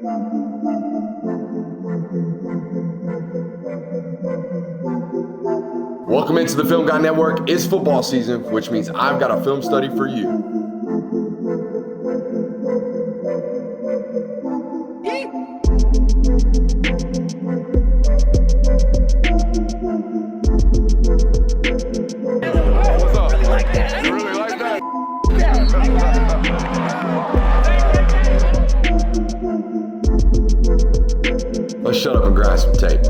Welcome into the Film Guy Network. It's football season, which means I've got a film study for you. What's up? You really like that? Let's shut up and grind some tape.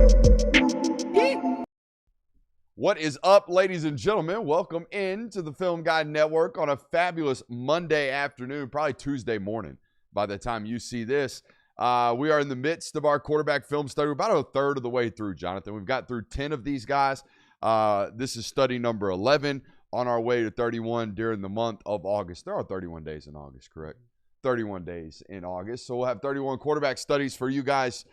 What is up, ladies and gentlemen? Welcome into the Film Guy Network on a fabulous Monday afternoon, probably Tuesday morning by the time you see this. We are in the midst of our quarterback film study. We're about a third of the way through, Jonathan. We've got through 10 of these guys. This is study number 11 on our way to 31 during the month of August. There are 31 days in August, correct? 31 days in August. So we'll have 31 quarterback studies for you guys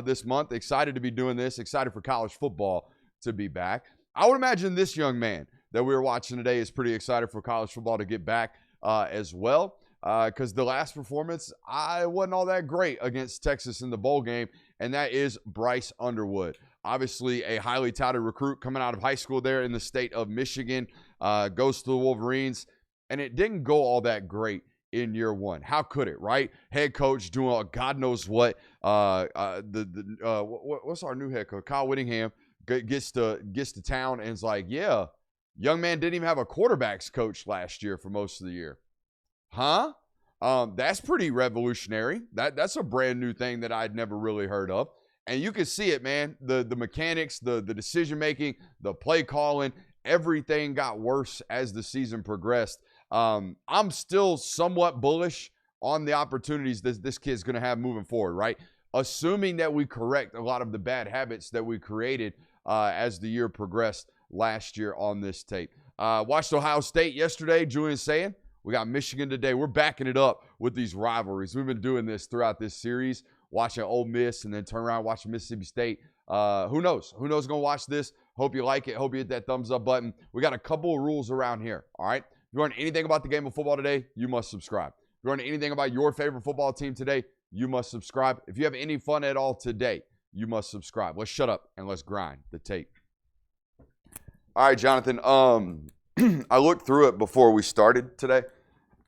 this month. Excited to be doing this. Excited for college football to be back. I would imagine this young man that we were watching today is pretty excited for college football to get back as well, because the last performance, I wasn't all that great against Texas in the bowl game, and that is Bryce Underwood. Obviously, a highly touted recruit coming out of high school there in the state of Michigan, goes to the Wolverines, and it didn't go all that great in year one. How could it, right? Head coach doing God knows what. What's our new head coach? Kyle Whittingham. Gets to town and is like, yeah, young man didn't even have a quarterback's coach last year for most of the year. Huh? That's pretty revolutionary. That's a brand new thing that I'd never really heard of. And you can see it, man. The mechanics, the decision-making, the play calling, everything got worse as the season progressed. I'm still somewhat bullish on the opportunities this kid's going to have moving forward, right? Assuming that we correct a lot of the bad habits that we created as the year progressed last year on this tape. Watched Ohio State yesterday, Julian's saying. We got Michigan today. We're backing it up with these rivalries. We've been doing this throughout this series, watching Ole Miss and then turn around watching Mississippi State. Who knows? Who knows going to watch this? Hope you like it. Hope you hit that thumbs up button. We got a couple of rules around here, all right? If you learned anything about the game of football today, you must subscribe. If you learned anything about your favorite football team today, you must subscribe. If you have any fun at all today, you must subscribe. Let's shut up and let's grind the tape. All right, Jonathan. I looked through it before we started today.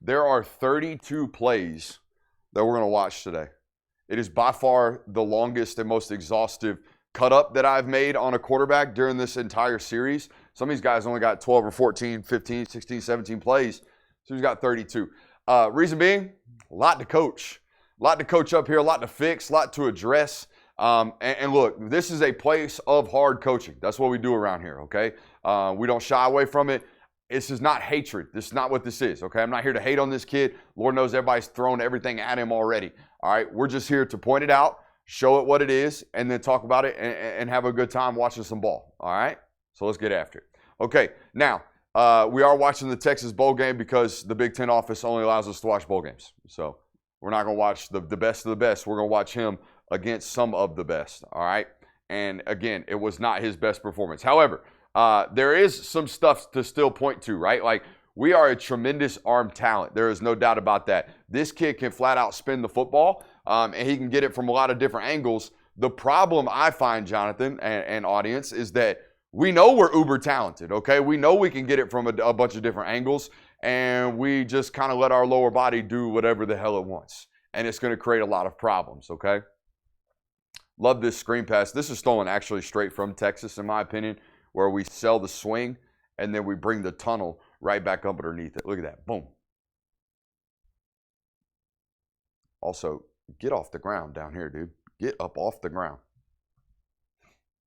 There are 32 plays that we're going to watch today. It is by far the longest and most exhaustive cut-up that I've made on a quarterback during this entire series. Some of these guys only got 12 or 14, 15, 16, 17 plays. So he's got 32. Reason being, a lot to coach. A lot to coach up here, a lot to fix, a lot to address. And look, this is a place of hard coaching. That's what we do around here, okay? We don't shy away from it. This is not hatred. This is not what this is, okay? I'm not here to hate on this kid. Lord knows everybody's thrown everything at him already, all right? We're just here to point it out, show it what it is, and then talk about it and have a good time watching some ball, all right? So let's get after it. Okay, now, we are watching the Texas bowl game because the Big Ten office only allows us to watch bowl games. So we're not going to watch the best of the best. We're going to watch him against some of the best, all right? And again, it was not his best performance. However, there is some stuff to still point to, right? Like, we are a tremendous arm talent. There is no doubt about that. This kid can flat out spin the football, and he can get it from a lot of different angles. The problem I find, Jonathan and audience, is that we know we're uber talented, okay? We know we can get it from a bunch of different angles, and we just kind of let our lower body do whatever the hell it wants. And it's going to create a lot of problems, okay? Love this screen pass. This is stolen actually straight from Texas, in my opinion, where we sell the swing and then we bring the tunnel right back up underneath it. Look at that. Boom. Also, get off the ground down here, dude. Get up off the ground.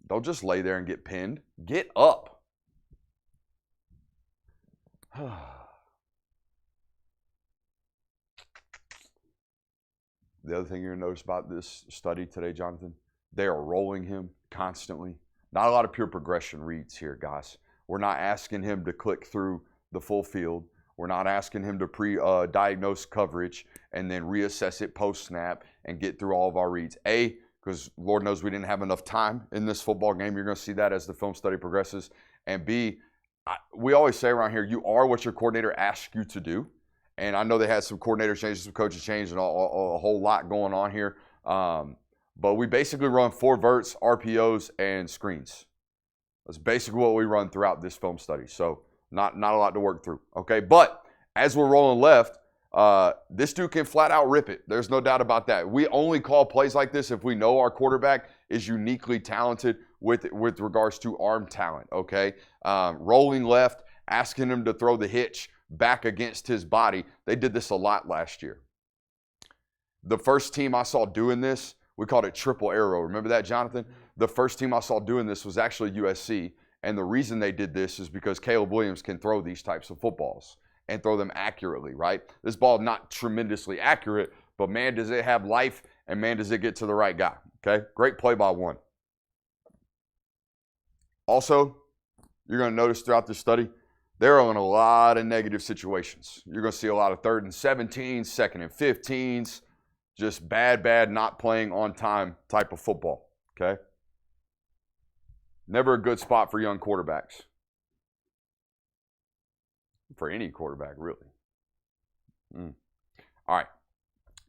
Don't just lay there and get pinned. Get up. The other thing you're going to notice about this study today, Jonathan, they are rolling him constantly. Not a lot of pure progression reads here, guys. We're not asking him to click through the full field. We're not asking him to pre-diagnose coverage and then reassess it post-snap and get through all of our reads. A, because Lord knows we didn't have enough time in this football game. You're going to see that as the film study progresses. And B, we always say around here, you are what your coordinator asks you to do. And I know they had some coordinator changes, some coaches changes, and a whole lot going on here But we basically run 4 verts, RPOs, and screens. That's basically what we run throughout this film study. So not a lot to work through, okay? But as we're rolling left, this dude can flat out rip it. There's no doubt about that. We only call plays like this if we know our quarterback is uniquely talented with regards to arm talent, okay? Rolling left, asking him to throw the hitch back against his body. They did this a lot last year. The first team I saw doing this, we called it triple arrow. Remember that, Jonathan? The first team I saw doing this was actually USC, and the reason they did this is because Caleb Williams can throw these types of footballs and throw them accurately, right? This ball not tremendously accurate, but man, does it have life, and man, does it get to the right guy, okay? Great play by one. Also, you're going to notice throughout this study, they're in a lot of negative situations. You're going to see a lot of 3rd and 17s, 2nd and 15s, just bad, not playing on time type of football, okay? Never a good spot for young quarterbacks. For any quarterback, really. All right.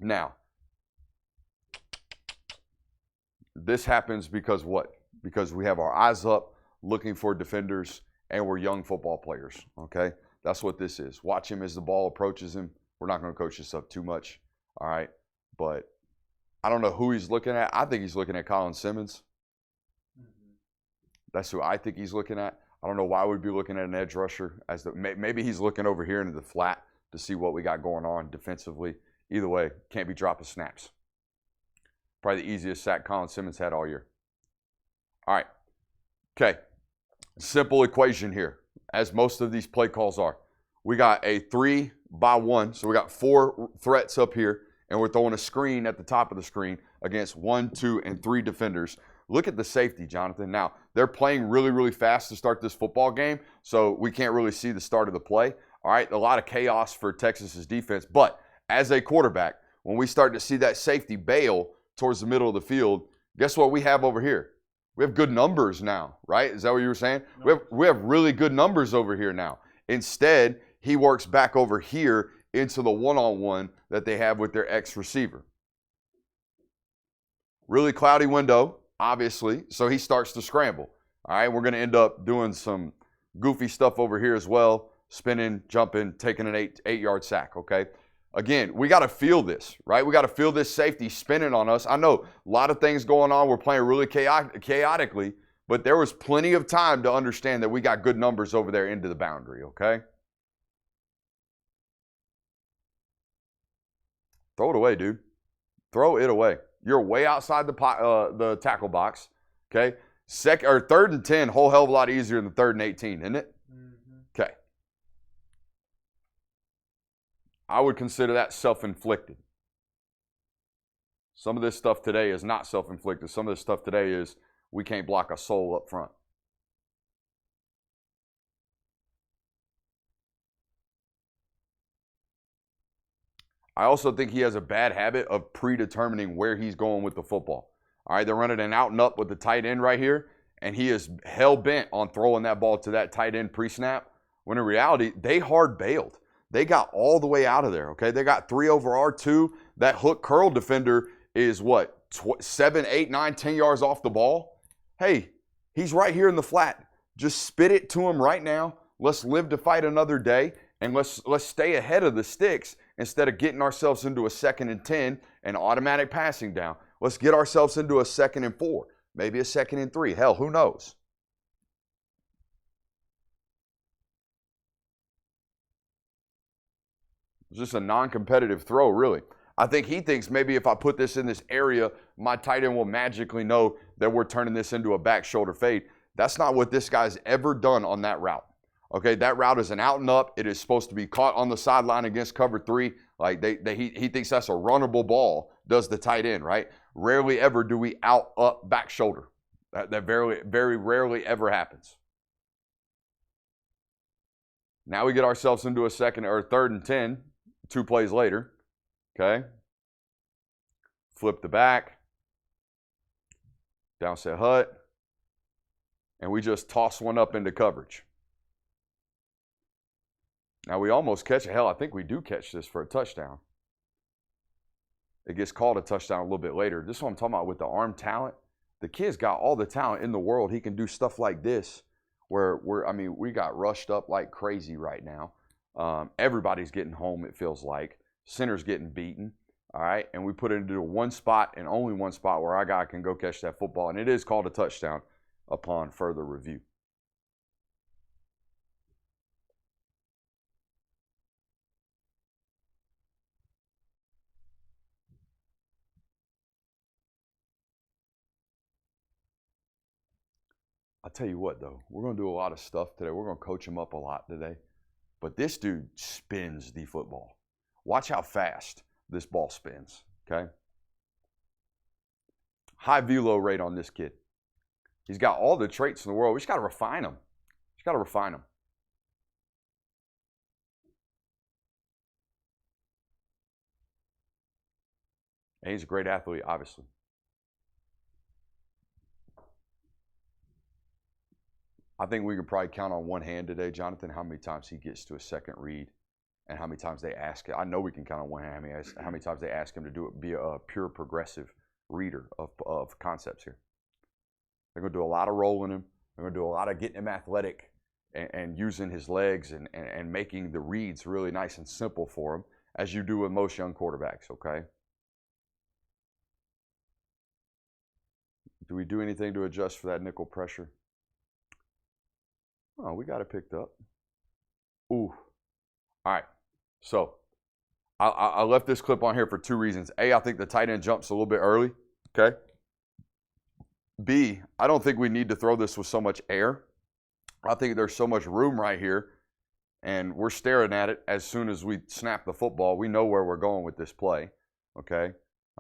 Now, this happens because what? Because we have our eyes up looking for defenders and we're young football players, okay? That's what this is. Watch him as the ball approaches him. We're not going to coach this up too much, all right? But I don't know who he's looking at. I think he's looking at Colin Simmons. That's who I think he's looking at. I don't know why we'd be looking at an edge rusher. Maybe he's looking over here into the flat to see what we got going on defensively. Either way, can't be dropping snaps. Probably the easiest sack Colin Simmons had all year. All right. Okay. Simple equation here, as most of these play calls are. We got a 3-by-1, so we got 4 threats up here, and we're throwing a screen at the top of the screen against 1, 2, and 3 defenders. Look at the safety, Jonathan. Now, they're playing really fast to start this football game, so we can't really see the start of the play. All right, a lot of chaos for Texas's defense. But as a quarterback, when we start to see that safety bail towards the middle of the field, guess what we have over here? We have good numbers now, right? Is that what you were saying? We have really good numbers over here now. Instead, he works back over here into the one-on-one that they have with their ex-receiver. Really cloudy window, obviously, so he starts to scramble. All right, we're going to end up doing some goofy stuff over here as well, spinning, jumping, taking an 8-yard sack, okay? Again, we got to feel this, right? We got to feel this safety spinning on us. I know a lot of things going on. We're playing really chaotically, but there was plenty of time to understand that we got good numbers over there into the boundary, okay? Throw it away, dude. Throw it away. You're way outside the tackle box, okay? 3rd and 10, whole hell of a lot easier than 3rd and 18, isn't it? Okay. I would consider that self-inflicted. Some of this stuff today is not self-inflicted. Some of this stuff today is we can't block a soul up front. I also think he has a bad habit of predetermining where he's going with the football. All right, they're running an out and up with the tight end right here, and he is hell-bent on throwing that ball to that tight end pre-snap, when in reality, they hard bailed. They got all the way out of there, okay? They got 3 over R2. That hook curl defender is what, 7, 8, 9, 10 yards off the ball? Hey, he's right here in the flat. Just spit it to him right now. Let's live to fight another day, and let's stay ahead of the sticks instead of getting ourselves into a 2nd and 10 and automatic passing down. Let's get ourselves into a 2nd and 4, maybe a 2nd and 3. Hell, who knows? It's just a non-competitive throw, really. I think he thinks maybe if I put this in this area, my tight end will magically know that we're turning this into a back shoulder fade. That's not what this guy's ever done on that route. Okay, that route is an out and up. It is supposed to be caught on the sideline against cover 3. Like he thinks that's a runnable ball, does the tight end, right? Rarely ever do we out, up, back shoulder. That very rarely ever happens. Now we get ourselves into a 2nd or 3rd and 10, 2 plays later. Okay. Flip the back. Downset hut. And we just toss one up into coverage. Now we almost catch it. Hell, I think we do catch this for a touchdown. it gets called a touchdown a little bit later. This is what I'm talking about with the arm talent. The kid's got all the talent in the world. He can do stuff like this where we got rushed up like crazy right now. Everybody's getting home, it feels like. Center's getting beaten, all right? And we put it into one spot and only one spot where our guy can go catch that football, and it is called a touchdown upon further review. I'll tell you what, though. We're going to do a lot of stuff today. We're going to coach him up a lot today. But this dude spins the football. Watch how fast this ball spins, okay? High velo rate on this kid. He's got all the traits in the world. We just got to refine him. Just got to refine him. And he's a great athlete, obviously. I think we could probably count on one hand today, Jonathan, how many times he gets to a second read and how many times they ask it. I know we can count on one hand how many times they ask him to do it, be a pure progressive reader of concepts here. They're going to do a lot of rolling him. They're going to do a lot of getting him athletic and using his legs and making the reads really nice and simple for him, as you do with most young quarterbacks, okay? Do we do anything to adjust for that nickel pressure? Oh, we got it picked up. Ooh. All right. So I left this clip on here for two reasons. A, I think the tight end jumps a little bit early. Okay. B, I don't think we need to throw this with so much air. I think there's so much room right here, and we're staring at it as soon as we snap the football. We know where we're going with this play. Okay.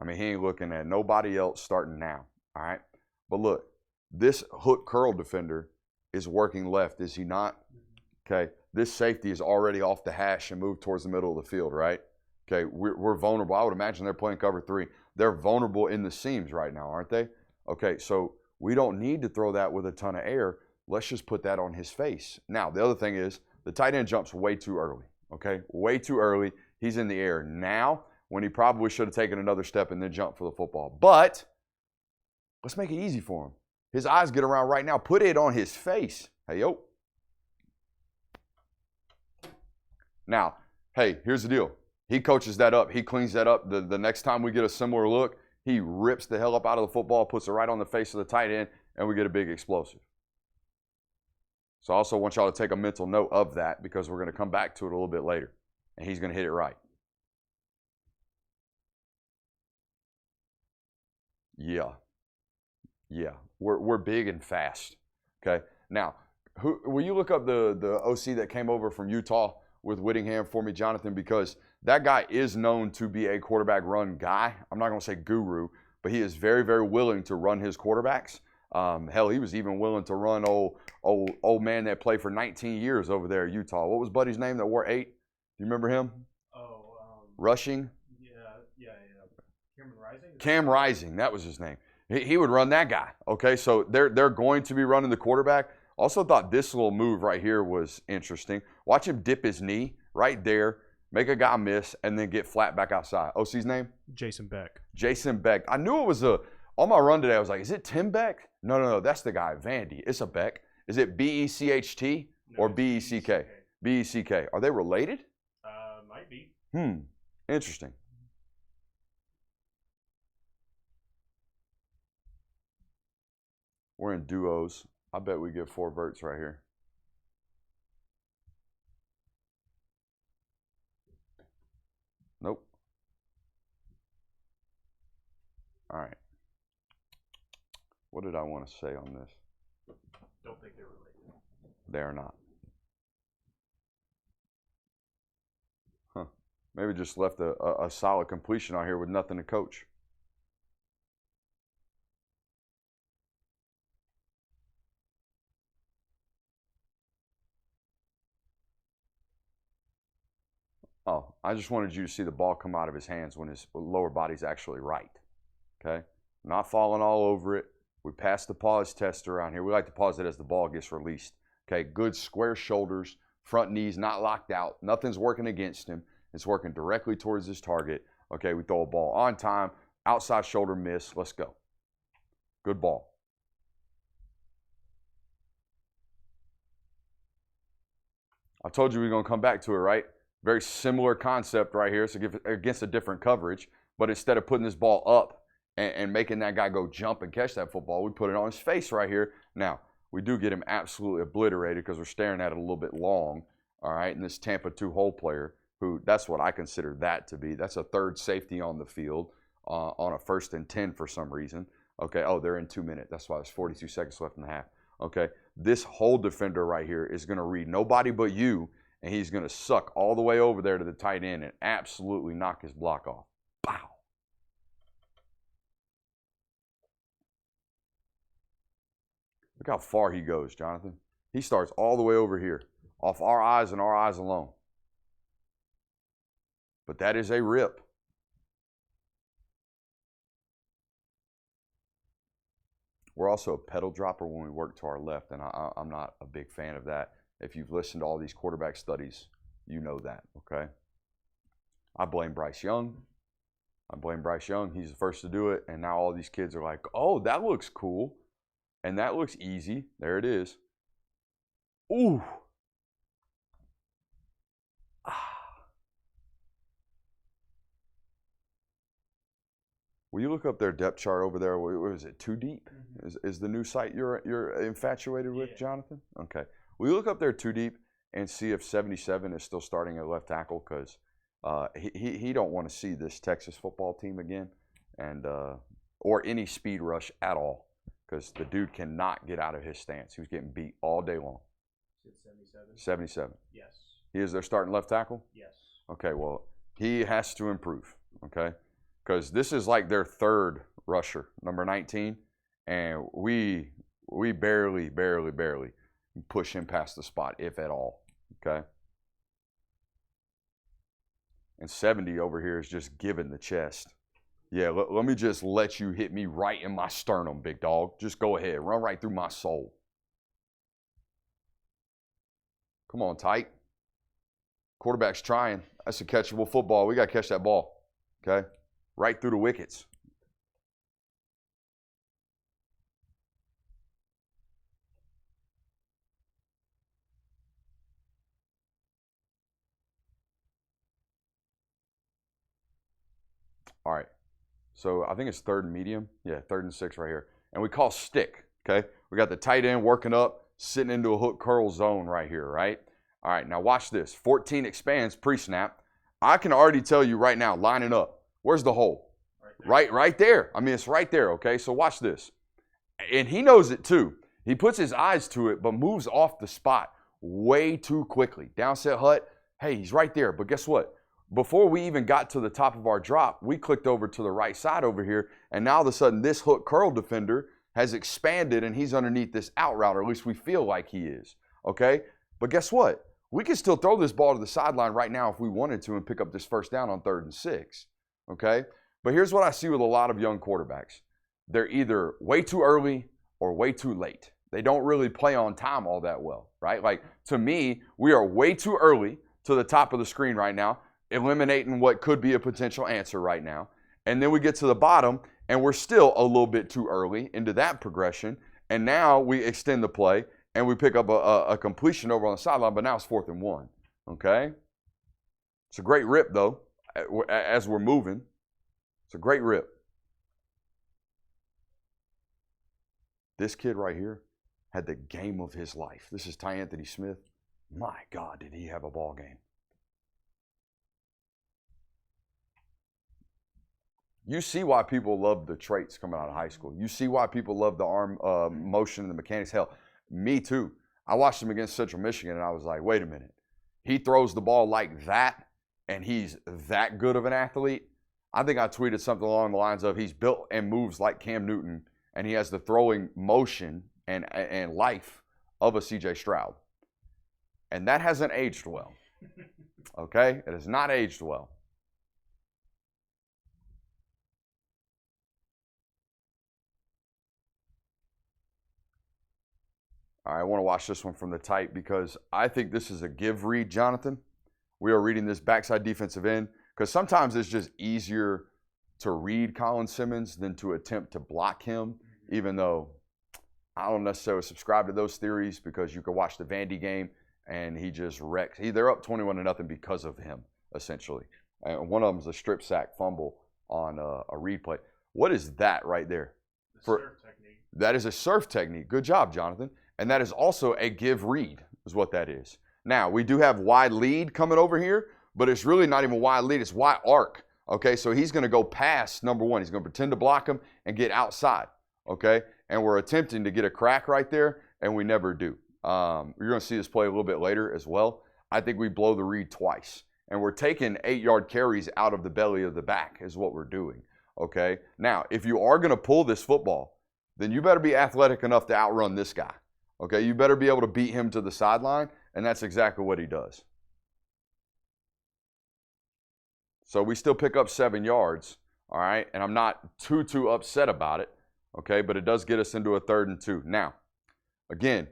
I mean, he ain't looking at nobody else starting now. All right. But look, this hook curl defender is working left, is he not? Okay, this safety is already off the hash and moved towards the middle of the field, right? Okay, we're vulnerable. I would imagine they're playing cover three. They're vulnerable in the seams right now, aren't they? Okay, so we don't need to throw that with a ton of air. Let's just put that on his face. Now, the other thing is the tight end jumps way too early, okay? Way too early. He's in the air now when he probably should have taken another step and then jumped for the football. But let's make it easy for him. His eyes get around right now. Put it on his face. Hey, yo. Now, hey, here's the deal. He coaches that up. He cleans that up. The next time we get a similar look, he rips the hell up out of the football, puts it right on the face of the tight end, and we get a big explosive. So I also want y'all to take a mental note of that because we're going to come back to it a little bit later, and he's going to hit it right. Yeah. Yeah. We're big and fast. Okay. Now, will you look up the OC that came over from Utah with Whittingham for me, Jonathan? Because that guy is known to be a quarterback run guy. I'm not going to say guru, but he is very, very willing to run his quarterbacks. Hell, he was even willing to run old man that played for 19 years over there at Utah. What was Buddy's name that wore 8? Do you remember him? Rushing? Yeah. Cam Rising, that was his name. He would run that guy. Okay, so they're going to be running the quarterback. Also thought this little move right here was interesting. Watch him dip his knee right there, make a guy miss, and then get flat back outside. OC's name? Jason Beck. Jason Beck. I knew it was on my run today, I was like, is it Tim Beck? No, that's the guy, Vandy. It's a Beck. Is it B-E-C-H-T or B-E-C-K? B-E-C-K. Are they related? Might be. Interesting. We're in duos. I bet we get 4 verts right here. Nope. All right. What did I want to say on this? Don't think they're related. They are not. Huh. Maybe just left a solid completion out here with nothing to coach. Oh, I just wanted you to see the ball come out of his hands when his lower body's actually right. Okay? Not falling all over it. We pass the pause test around here. We like to pause it as the ball gets released. Okay? Good square shoulders, front knees not locked out. Nothing's working against him. It's working directly towards his target. Okay, we throw a ball on time, outside shoulder miss. Let's go. Good ball. I told you we were going to come back to it, right? Very similar concept right here. So against a different coverage, but instead of putting this ball up and making that guy go jump and catch that football, we put it on his face right here. Now, we do get him absolutely obliterated because we're staring at it a little bit long, all right? And this Tampa 2-hole player, who that's what I consider that to be. That's a third safety on the field on a 1st and 10 for some reason. Okay, oh, they're in 2 minutes. That's why there's 42 seconds left in the half. Okay, this whole defender right here is going to read nobody but you, and he's going to suck all the way over there to the tight end and absolutely knock his block off. Pow. Look how far he goes, Jonathan. He starts all the way over here, off our eyes and our eyes alone. But that is a rip. We're also a pedal dropper when we work to our left, and I'm not a big fan of that. If you've listened to all these quarterback studies, you know that, okay? I blame Bryce Young. He's the first to do it, and now all these kids are like, oh, that looks cool, and that looks easy. There it is. Ooh. Will you look up their depth chart over there? What is it, Too Deep? Mm-hmm. Is the new site you're infatuated with, Jonathan? Okay. Will you look up there Too Deep and see if 77 is still starting at left tackle? Because he don't want to see this Texas football team again, and or any speed rush at all, because the dude cannot get out of his stance. He was getting beat all day long. 77? 77. Yes. He is their starting left tackle? Yes. Okay, well, he has to improve, okay? Because this is like their third rusher, number 19, and we barely push him past the spot, if at all, okay? And 70 over here is just giving the chest. Yeah, let me just let you hit me right in my sternum, big dog. Just go ahead, run right through my soul. Come on, tight. Quarterback's trying. That's a catchable football. We got to catch that ball, okay? Right through the wickets. All right. So I think it's 3rd and medium. Yeah, 3rd and 6 right here. And we call stick, okay? We got the tight end working up, sitting into a hook curl zone right here, right? All right, now watch this. 14 expands pre-snap. I can already tell you right now, lining up. Where's the hole? Right there. I mean, it's right there, okay? So watch this. And he knows it too. He puts his eyes to it, but moves off the spot way too quickly. Downset hut, hey, he's right there. But guess what? Before we even got to the top of our drop, we clicked over to the right side over here, and now all of a sudden this hook curl defender has expanded, and he's underneath this out route, or at least we feel like he is, okay? But guess what? We can still throw this ball to the sideline right now if we wanted to and pick up this 1st down on 3rd and 6, okay? But here's what I see with a lot of young quarterbacks. They're either way too early or way too late. They don't really play on time all that well, right? Like, to me, we are way too early to the top of the screen right now, eliminating what could be a potential answer right now. And then we get to the bottom, and we're still a little bit too early into that progression. And now we extend the play, and we pick up a completion over on the sideline, but now it's 4th and 1, okay? It's a great rip, though, as we're moving. It's a great rip. This kid right here had the game of his life. This is Ty Anthony Smith. My God, did he have a ball game. You see why people love the traits coming out of high school. You see why people love the arm motion and the mechanics. Hell, me too. I watched him against Central Michigan, and I was like, wait a minute. He throws the ball like that, and he's that good of an athlete? I think I tweeted something along the lines of he's built and moves like Cam Newton, and he has the throwing motion and life of a C.J. Stroud. And that hasn't aged well, okay? It has not aged well. All right, I want to watch this one from the tight because I think this is a give read, Jonathan. We are reading this backside defensive end. Because sometimes it's just easier to read Colin Simmons than to attempt to block him, even though I don't necessarily subscribe to those theories, because you can watch the Vandy game and he just wrecks. They're up 21-0 because of him, essentially. And one of them is a strip sack fumble on a read play. What is that right there? Surf technique. That is a surf technique. Good job, Jonathan. And that is also a give read, is what that is. Now, we do have wide lead coming over here, but it's really not even wide lead. It's wide arc. Okay, so he's going to go past number one. He's going to pretend to block him and get outside. Okay, and we're attempting to get a crack right there, and we never do. You're going to see this play a little bit later as well. I think we blow the read twice, and we're taking 8-yard carries out of the belly of the back is what we're doing. Okay, now if you are going to pull this football, then you better be athletic enough to outrun this guy. Okay, you better be able to beat him to the sideline, and that's exactly what he does. So we still pick up 7 yards, all right? And I'm not too upset about it, okay? But it does get us into a 3rd and 2. Now, again,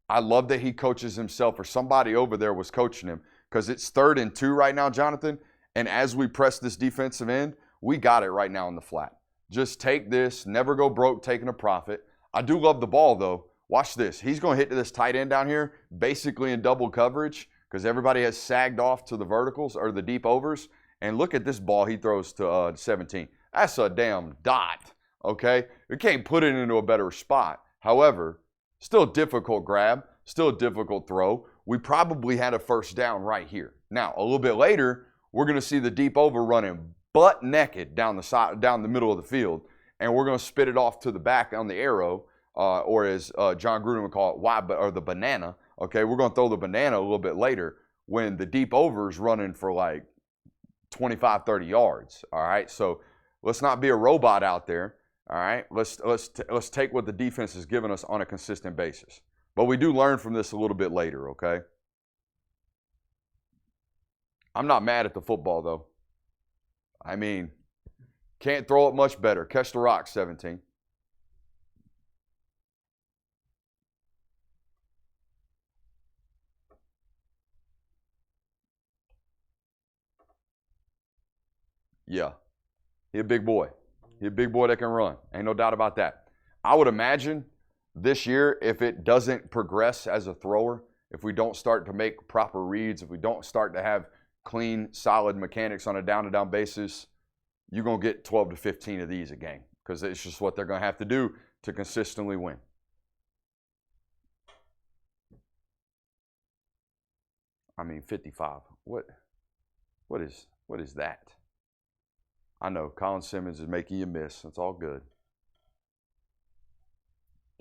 I love that he coaches himself, or somebody over there was coaching him, because it's 3rd and 2 right now, Jonathan. And as we press this defensive end, we got it right now in the flat. Just take this, never go broke taking a profit. I do love the ball, though. Watch this. He's going to hit to this tight end down here, basically in double coverage, because everybody has sagged off to the verticals or the deep overs. And look at this ball he throws to 17. That's a damn dot, okay? You can't put it into a better spot. However, still a difficult grab, still a difficult throw. We probably had a first down right here. Now, a little bit later, we're going to see the deep over running butt naked down the middle of the field, and we're going to spit it off to the back on the arrow, or as John Gruden would call it, or the banana. Okay, we're going to throw the banana a little bit later when the deep over is running for like 25, 30 yards, all right? So let's not be a robot out there, all right? Let's take what the defense has given us on a consistent basis. But we do learn from this a little bit later, okay? I'm not mad at the football, though. I mean, can't throw it much better. Catch the rock, 17. Yeah, he's a big boy. He's a big boy that can run. Ain't no doubt about that. I would imagine this year, if it doesn't progress as a thrower, if we don't start to make proper reads, if we don't start to have clean, solid mechanics on a down-to-down basis, you're going to get 12 to 15 of these a game, because it's just what they're going to have to do to consistently win. I mean, 55. What is that? I know Colin Simmons is making you miss. That's all good.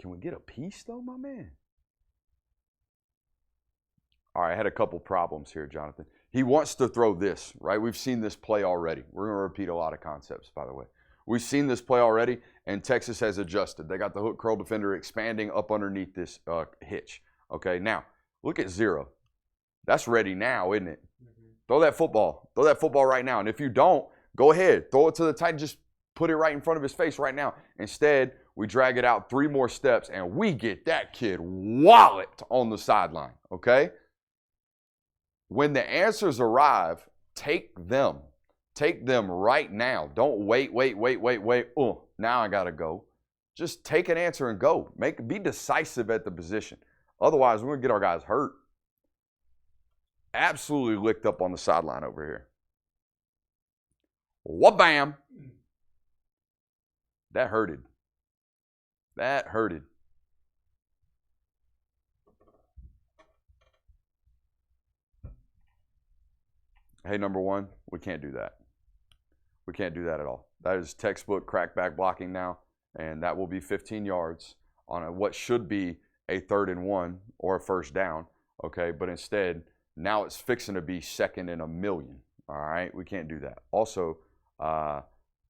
Can we get a piece, though, my man? All right, I had a couple problems here, Jonathan. He wants to throw this, right? We've seen this play already. We're going to repeat a lot of concepts, by the way. We've seen this play already, and Texas has adjusted. They got the hook curl defender expanding up underneath this hitch. Okay, now, look at 0. That's ready now, isn't it? Mm-hmm. Throw that football. Throw that football right now. And if you don't, go ahead. Throw it to the tight end. Just put it right in front of his face right now. Instead, we drag it out 3 more steps, and we get that kid walloped on the sideline, okay? When the answers arrive, take them. Take them right now. Don't wait. Oh, now I got to go. Just take an answer and go. Be decisive at the position. Otherwise, we're going to get our guys hurt. Absolutely licked up on the sideline over here. Wha-bam. That hurted. That hurted. Hey, number one, we can't do that. We can't do that at all. That is textbook crackback blocking now, and that will be 15 yards on what should be a 3rd and 1 or a first down, okay? But instead, now it's fixing to be 2nd and 1,000,000, all right? We can't do that. Also,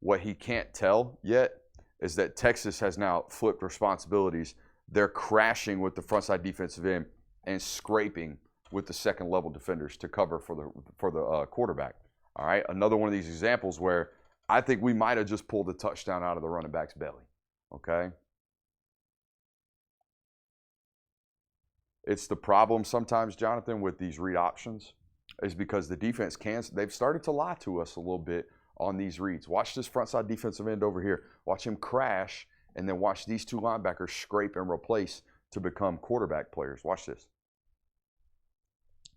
what he can't tell yet is that Texas has now flipped responsibilities. They're crashing with the frontside defensive end and scraping with the second-level defenders to cover for the quarterback. All right, another one of these examples where I think we might have just pulled a touchdown out of the running back's belly. Okay, it's the problem sometimes, Jonathan, with these read options. is because the defense they've started to lie to us a little bit on these reads. Watch this front side defensive end over here. Watch him crash, and then watch these two linebackers scrape and replace to become quarterback players. Watch this.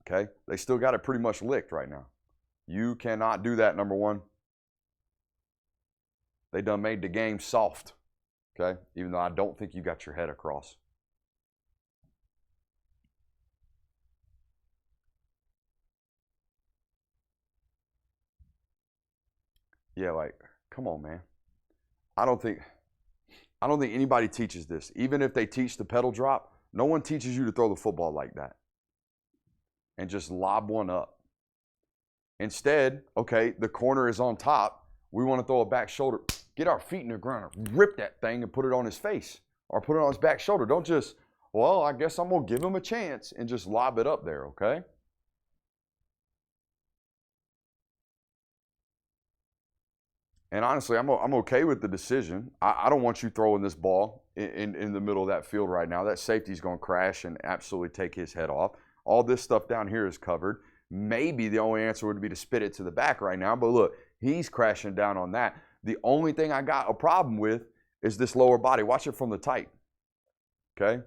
Okay? They still got it pretty much licked right now. You cannot do that, number one. They done made the game soft. Okay? Even though I don't think you got your head across. Yeah, like, come on, man. I don't think anybody teaches this. Even if they teach the pedal drop, no one teaches you to throw the football like that and just lob one up. Instead, okay, the corner is on top. We want to throw a back shoulder. Get our feet in the ground, rip that thing and put it on his face or put it on his back shoulder. Don't just, well, I guess I'm going to give him a chance and just lob it up there, okay? And honestly, I'm okay with the decision. I don't want you throwing this ball in the middle of that field right now. That safety's going to crash and absolutely take his head off. All this stuff down here is covered. Maybe the only answer would be to spit it to the back right now. But look, he's crashing down on that. The only thing I got a problem with is this lower body. Watch it from the tight. Okay?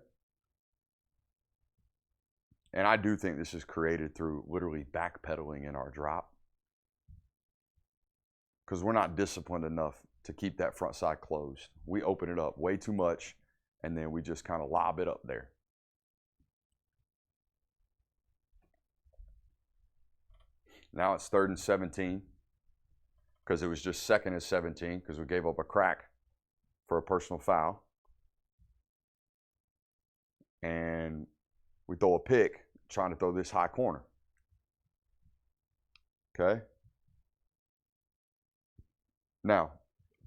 And I do think this is created through literally backpedaling in our drop. Because we're not disciplined enough to keep that front side closed. We open it up way too much, and then we just kind of lob it up there. Now it's 3rd and 17 because it was just 2nd and 17 because we gave up a crack for a personal foul. And we throw a pick trying to throw this high corner. Okay? Now,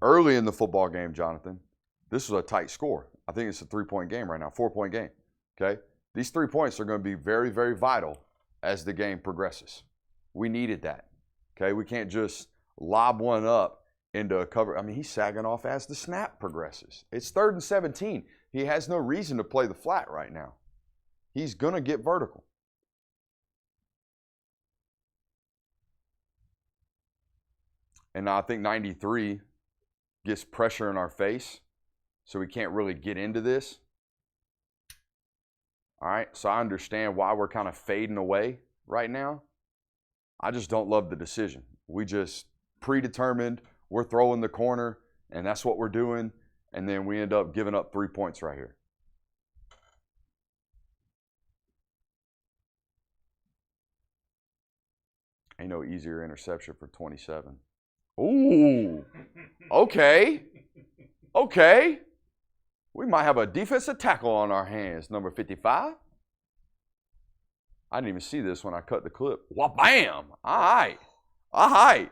early in the football game, Jonathan, this was a tight score. I think it's a 3-point game right now, 4-point game. Okay? These 3 points are going to be very, very vital as the game progresses. We needed that. Okay? We can't just lob one up into a cover. I mean, he's sagging off as the snap progresses. It's 3rd and 17. He has no reason to play the flat right now. He's going to get vertical. And now I think 93 gets pressure in our face, so we can't really get into this. All right, so I understand why we're kind of fading away right now. I just don't love the decision. We just predetermined, we're throwing the corner, and that's what we're doing, and then we end up giving up 3 points right here. Ain't no easier interception for 27. Ooh, okay. Okay. We might have a defensive tackle on our hands, number 55. I didn't even see this when I cut the clip. Wha-bam! All right. All right.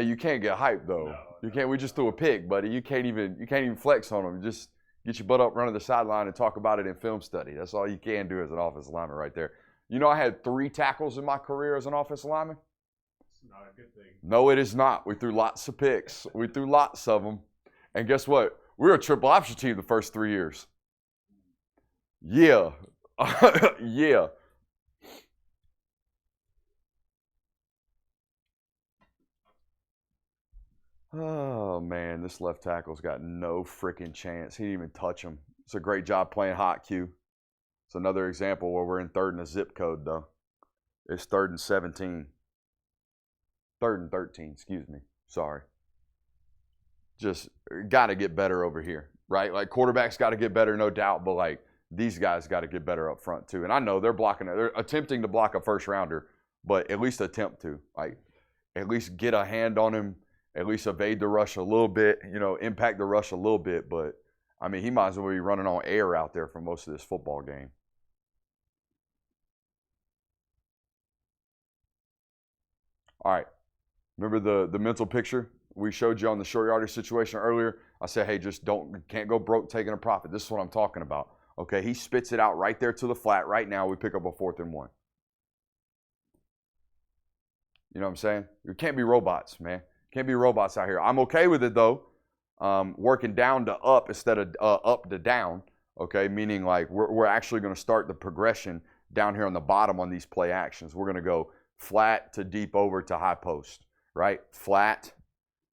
You can't get hyped, though. No, you can't. We just threw a pick, buddy. You can't even flex on them. Just get your butt up, run to the sideline, and talk about it in film study. That's all you can do as an offensive lineman right there. You know, I had 3 tackles in my career as an offensive lineman. Not a good thing. No, it is not. We threw lots of picks. We threw lots of them. And guess what? We were a triple option team the first 3 years. Yeah. Yeah. Oh, man, this left tackle's got no freaking chance. He didn't even touch him. It's a great job playing hot, Q. It's another example where we're in 3rd and a zip code, though. It's 3rd and 17. 3rd and 13, excuse me. Sorry. Just got to get better over here, right? Like, quarterbacks got to get better, no doubt, but, like, these guys got to get better up front, too. And I know they're attempting to block a first-rounder, but at least attempt to. Like, at least get a hand on him, at least evade the rush a little bit, impact the rush a little bit. But, I mean, he might as well be running on air out there for most of this football game. All right. Remember the mental picture we showed you on the short yardage situation earlier? I said, hey, just can't go broke taking a profit. This is what I'm talking about. Okay, he spits it out right there to the flat. Right now, we pick up a 4th and 1. You know what I'm saying? We can't be robots, man. Can't be robots out here. I'm okay with it, though, working down to up instead of up to down, okay, meaning like we're actually going to start the progression down here on the bottom on these play actions. We're going to go flat to deep over to high post, right? Flat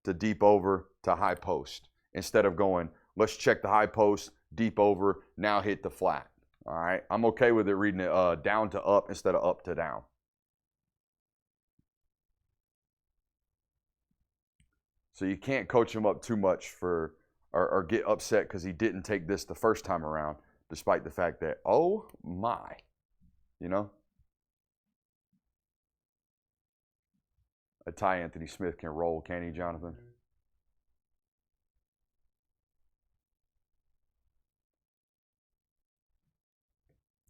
to deep over to high post. Instead of going, let's check the high post, deep over, now hit the flat. All right, I'm okay with it reading it down to up instead of up to down. So you can't coach him up too much for or get upset because he didn't take this the first time around, despite the fact that, oh my, you know? A Ty Anthony Smith can roll, can he, Jonathan?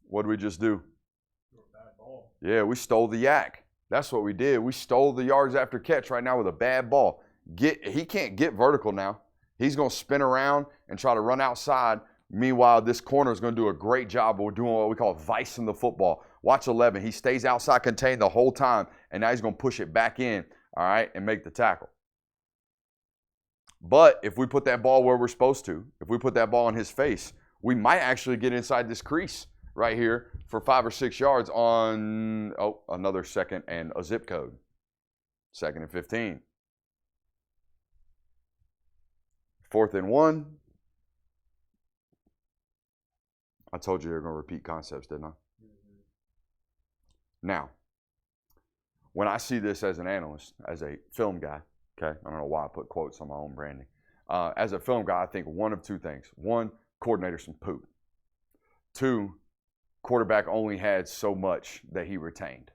What did we just do? Bad ball. Yeah, we stole the yak. That's what we did. We stole the yards after catch right now with a bad ball. He can't get vertical now. He's going to spin around and try to run outside. Meanwhile, this corner is going to do a great job of doing what we call vicing the football. Watch 11. He stays outside contained the whole time, and now he's going to push it back in, all right, and make the tackle. But if we put that ball where we're supposed to, if we put that ball in his face, we might actually get inside this crease right here for 5 or 6 yards on, another second and a zip code. 2nd and 15. 4th and 1. I told you they were going to repeat concepts, didn't I? Mm-hmm. Now, when I see this as an analyst, as a film guy, okay, I don't know why I put quotes on my own branding. As a film guy, I think one of two things. One, coordinator some poop. 2, quarterback only had so much that he retained.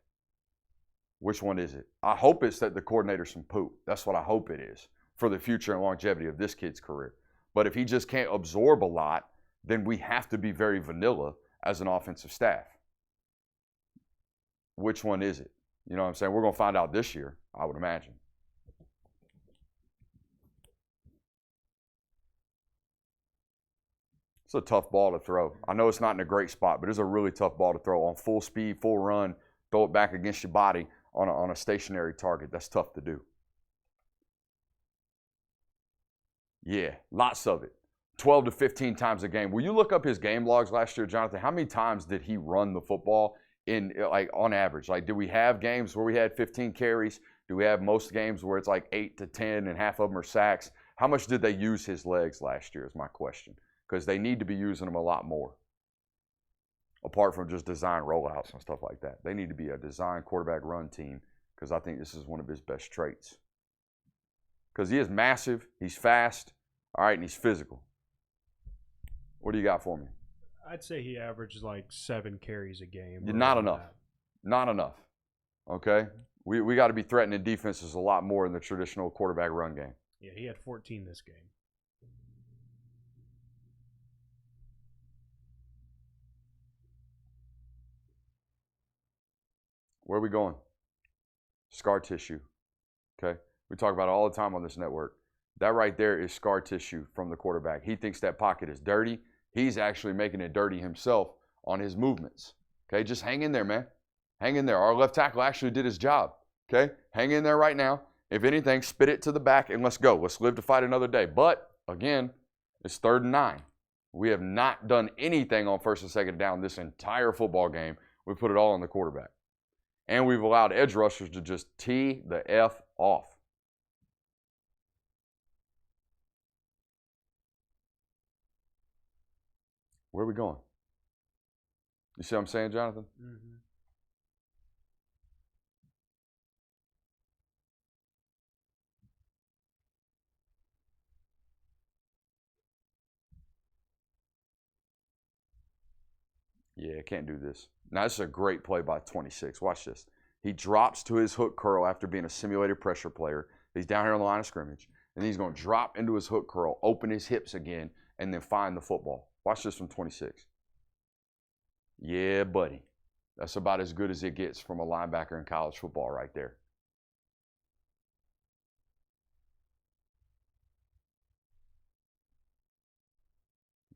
Which one is it? I hope it's that the coordinator some poop. That's what I hope it is for the future and longevity of this kid's career. But if he just can't absorb a lot, then we have to be very vanilla as an offensive staff. Which one is it? You know what I'm saying? We're going to find out this year, I would imagine. It's a tough ball to throw. I know it's not in a great spot, but it's a really tough ball to throw on full speed, full run, throw it back against your body on a stationary target. That's tough to do. Yeah, lots of it. 12 to 15 times a game. Will you look up his game logs last year, Jonathan? How many times did he run the football in, like, on average? Like, do we have games where we had 15 carries? Do we have most games where it's like 8 to 10 and half of them are sacks? How much did they use his legs last year is my question, because they need to be using them a lot more. Apart from just design rollouts and stuff like that. They need to be a design quarterback run team, because I think this is one of his best traits. Because he is massive, he's fast, all right, and he's physical. What do you got for me? I'd say he averages like 7 carries a game. Not enough. Not enough. Okay? We got to be threatening defenses a lot more in the traditional quarterback run game. Yeah, he had 14 this game. Where are we going? Scar tissue. Okay? We talk about it all the time on this network. That right there is scar tissue from the quarterback. He thinks that pocket is dirty. He's actually making it dirty himself on his movements. Okay? Just hang in there, man. Hang in there. Our left tackle actually did his job. Okay? Hang in there right now. If anything, spit it to the back and let's go. Let's live to fight another day. But, again, it's 3rd and 9. We have not done anything on 1st and 2nd down this entire football game. We put it all on the quarterback. And we've allowed edge rushers to just tee the F off. Where are we going? You see what I'm saying, Jonathan? Mm-hmm. Yeah, can't do this. Now, this is a great play by 26. Watch this. He drops to his hook curl after being a simulated pressure player. He's down here on the line of scrimmage. And then he's going to drop into his hook curl, open his hips again, and then find the football. Watch this from 26. Yeah, buddy. That's about as good as it gets from a linebacker in college football right there.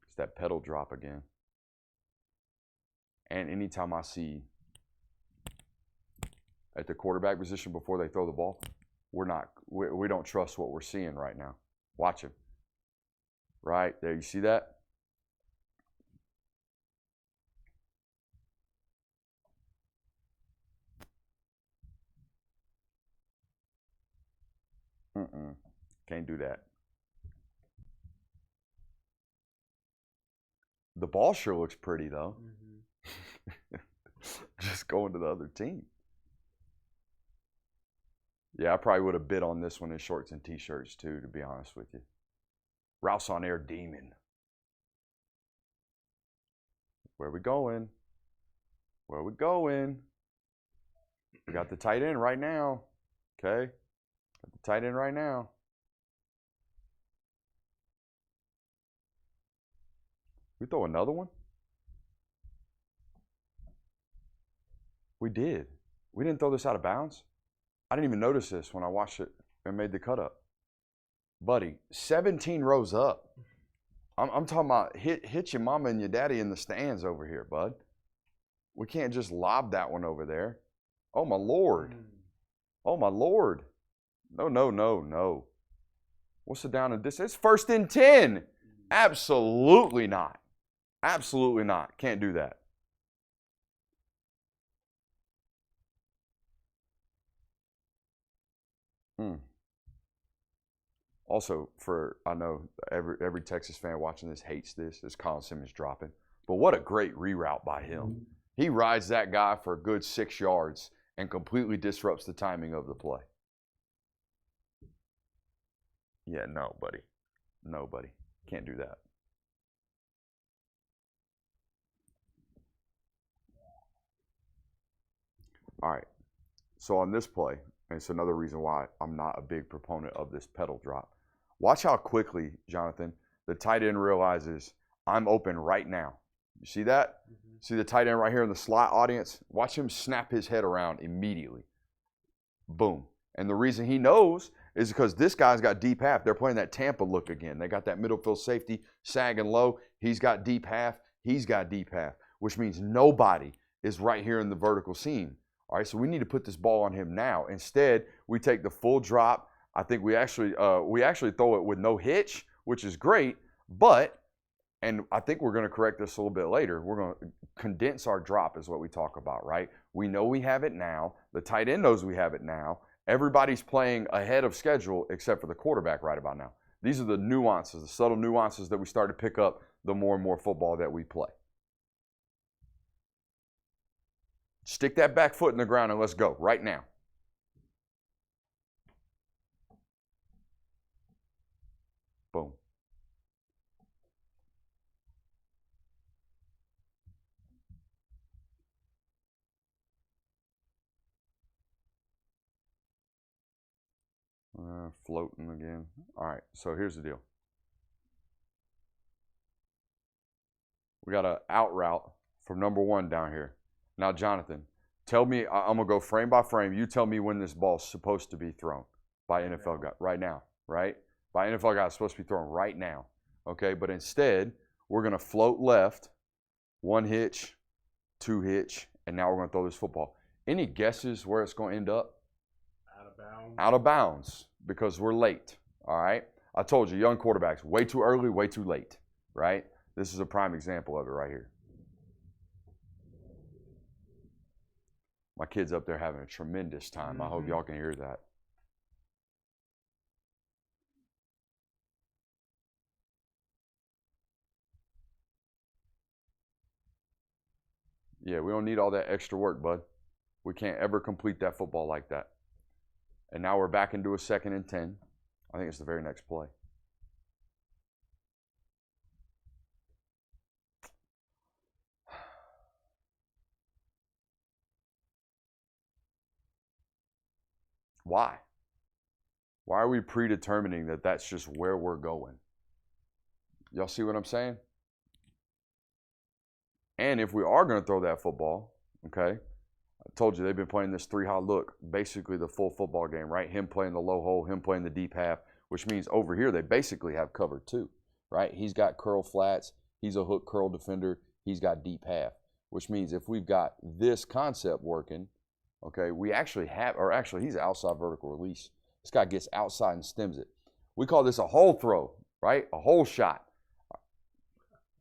It's that pedal drop again. And anytime I see at the quarterback position before they throw the ball, we don't trust what we're seeing right now. Watch him. Right there, you see that? Can't do that. The ball sure looks pretty, though. Just going to the other team. Yeah, I probably would have bid on this one in shorts and T-shirts, too, to be honest with you. Rouse on Air Demon. Where we going? Where we going? We got the tight end right now. Okay? Got the tight end right now. We throw another one? We did. We didn't throw this out of bounds. I didn't even notice this when I watched it and made the cut up. Buddy, 17 rows up. I'm talking about hit your mama and your daddy in the stands over here, bud. We can't just lob that one over there. Oh, my Lord. Oh, my Lord. No. What's the down and distance? It's 1st and 10. Absolutely not. Absolutely not. Can't do that. Also, I know every Texas fan watching this hates this Colin Simmons dropping. But what a great reroute by him. He rides that guy for a good 6 yards and completely disrupts the timing of the play. Yeah, no, buddy. No, buddy. Can't do that. All right. So on this play, and it's another reason why I'm not a big proponent of this pedal drop. Watch how quickly, Jonathan, the tight end realizes I'm open right now. You see that? See the tight end right here in the slot, audience? Watch him snap his head around immediately. Boom. And the reason he knows is because this guy's got deep half. They're playing that Tampa look again. They got that middle field safety sagging low. He's got deep half. He's got deep half, which means nobody is right here in the vertical seam. All right, so we need to put this ball on him now. Instead, we take the full drop. I think we actually throw it with no hitch, which is great. But, and I think we're going to correct this a little bit later, we're going to condense our drop is what we talk about, right? We know we have it now. The tight end knows we have it now. Everybody's playing ahead of schedule except for the quarterback right about now. These are the nuances, the subtle nuances that we start to pick up the more and more football that we play. Stick that back foot in the ground and let's go right now. Boom. Floating again. All right, so here's the deal. We got an out route from number 1 down here. Now, Jonathan, tell me, I'm going to go frame by frame. You tell me when this ball's supposed to be thrown by NFL guy. Right now, right? By NFL guy, it's supposed to be thrown right now. Okay, but instead, we're going to float left, 1 hitch, 2 hitch, and now we're going to throw this football. Any guesses where it's going to end up? Out of bounds. Out of bounds because we're late. All right? I told you, young quarterbacks, way too early, way too late. Right? This is a prime example of it right here. My kid's up there having a tremendous time. I hope y'all can hear that. Yeah, we don't need all that extra work, bud. We can't ever complete that football like that. And now we're back into a 2nd and 10. I think it's the very next play. Why? Why are we predetermining that that's just where we're going? Y'all see what I'm saying? And if we are going to throw that football, okay, I told you they've been playing this 3-high look, basically the full football game, right? Him playing the low hole, him playing the deep half, which means over here they basically have covered too, right? He's got curl flats, he's a hook curl defender, he's got deep half, which means if we've got this concept working, okay, we actually have, or actually he's outside vertical release. This guy gets outside and stems it. We call this a hole throw, right? A hole shot. I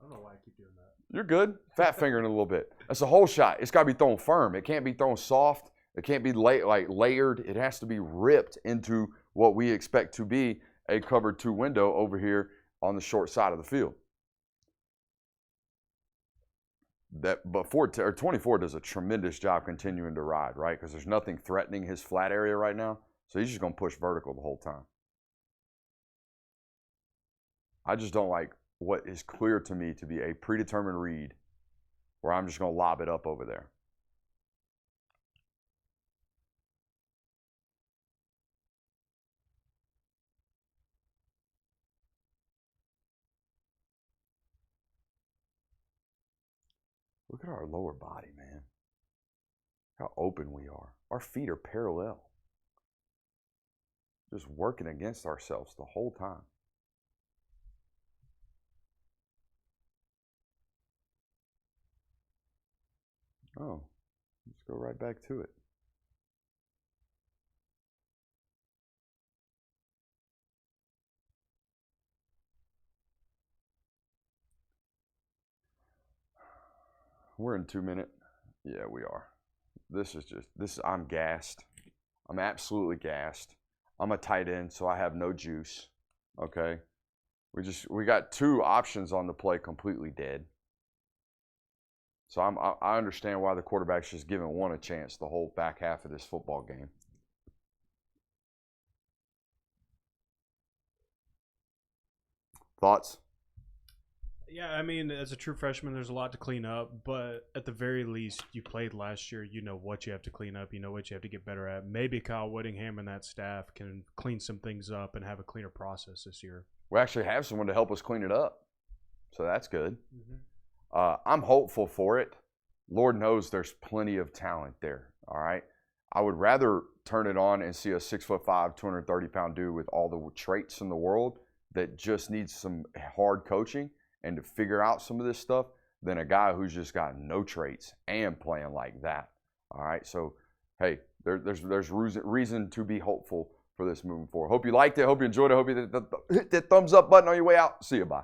don't know why I keep doing that. You're good. Fat fingering a little bit. That's a hole shot. It's got to be thrown firm. It can't be thrown soft. It can't be layered. It has to be ripped into what we expect to be a cover 2 window over here on the short side of the field. But 24 does a tremendous job continuing to ride, right? Because there's nothing threatening his flat area right now. So he's just going to push vertical the whole time. I just don't like what is clear to me to be a predetermined read where I'm just going to lob it up over there. Look at our lower body, man. How open we are. Our feet are parallel. Just working against ourselves the whole time. Oh, let's go right back to it. We're in 2 minutes. Yeah, we are. I'm gassed. I'm absolutely gassed. I'm a tight end, so I have no juice. Okay. We got 2 options on the play completely dead. So I understand why the quarterback's just giving one a chance the whole back half of this football game. Thoughts? Yeah, I mean, as a true freshman, there's a lot to clean up, but at the very least, you played last year. You know what you have to clean up. You know what you have to get better at. Maybe Kyle Whittingham and that staff can clean some things up and have a cleaner process this year. We actually have someone to help us clean it up, so that's good. I'm hopeful for it. Lord knows there's plenty of talent there, all right? I would rather turn it on and see a 6'5", 230-pound dude with all the traits in the world that just needs some hard coaching and to figure out some of this stuff than a guy who's just got no traits and playing like that. All right, so hey, there's reason to be hopeful for this moving forward. Hope you liked it. Hope you enjoyed it. Hope you hit that thumbs up button on your way out. See you. Bye.